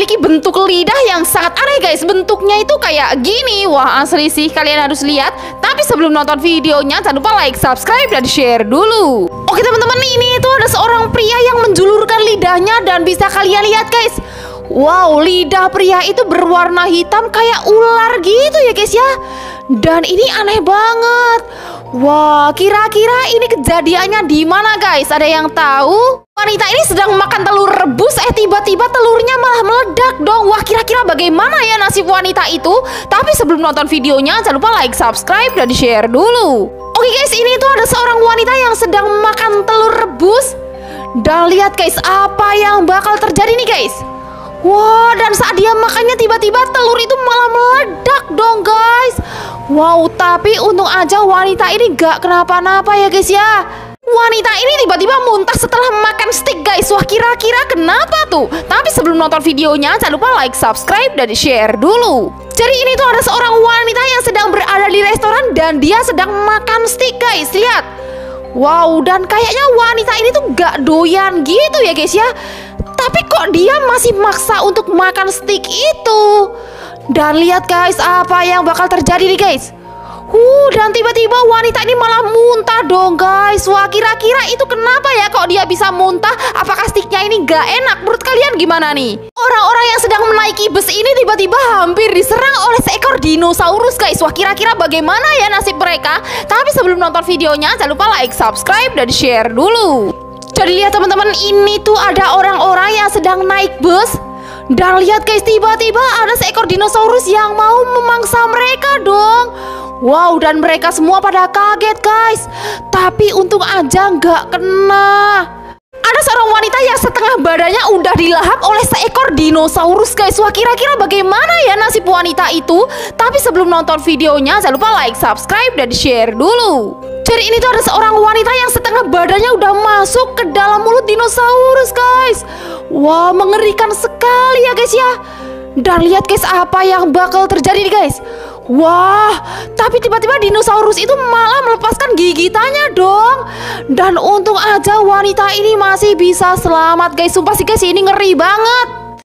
memiliki bentuk lidah yang sangat aneh guys. Bentuknya itu kayak gini. Wah asli sih, kalian harus lihat. Tapi sebelum nonton videonya jangan lupa like, subscribe, dan share dulu. Oke teman-teman, ini itu ada seorang pria yang menjulurkan lidahnya. Dan bisa kalian lihat guys, wow, lidah pria itu berwarna hitam kayak ular gitu ya guys ya. Dan ini aneh banget. Wah, kira-kira ini kejadiannya di mana guys? Ada yang tahu? Wanita ini sedang makan telur rebus, tiba-tiba telurnya malah meledak dong. Wah, kira-kira bagaimana ya nasib wanita itu? Tapi sebelum nonton videonya jangan lupa like, subscribe, dan share dulu. Oke guys, ini tuh ada seorang wanita yang sedang makan telur rebus. Dan lihat guys, apa yang bakal terjadi nih guys? Wah, dan saat dia makannya tiba-tiba telur itu malah meledak dong guys. Wow, tapi untung aja wanita ini gak kenapa-napa ya guys ya. Wanita ini tiba-tiba muntah setelah makan steak guys. Wah, kira-kira kenapa tuh? Tapi sebelum nonton videonya jangan lupa like, subscribe, dan share dulu. Jadi ini tuh ada seorang wanita yang sedang berada di restoran dan dia sedang makan steak guys. Lihat. Wow, dan kayaknya wanita ini tuh gak doyan gitu ya guys ya. Tapi kok dia masih maksa untuk makan steak itu? Dan lihat guys, apa yang bakal terjadi nih guys. Dan tiba-tiba wanita ini malah muntah dong guys. Wah, kira-kira itu kenapa ya kok dia bisa muntah? Apakah steaknya ini gak enak? Menurut kalian gimana nih? Orang-orang yang sedang menaiki bus ini tiba-tiba hampir diserang oleh seekor dinosaurus guys. Wah, kira-kira bagaimana ya nasib mereka? Tapi sebelum nonton videonya jangan lupa like, subscribe, dan share dulu. Jadi lihat teman-teman, ini tuh ada orang-orang yang sedang naik bus. Dan lihat guys, tiba-tiba ada seekor dinosaurus yang mau memangsa mereka dong. Wow, dan mereka semua pada kaget guys. Tapi untung aja nggak kena. Ada seorang wanita yang setengah badannya udah dilahap oleh seekor dinosaurus guys. Wah, kira-kira bagaimana ya nasib wanita itu? Tapi sebelum nonton videonya jangan lupa like, subscribe, dan share dulu. Jadi ini tuh ada seorang wanita yang setengah badannya udah masuk ke dalam mulut dinosaurus guys. Wah, mengerikan sekali ya guys ya. Dan lihat guys, apa yang bakal terjadi nih guys. Wah, tapi tiba-tiba dinosaurus itu malah melepaskan gigitannya dong. Dan untung aja wanita ini masih bisa selamat guys. Sumpah sih guys, ini ngeri banget.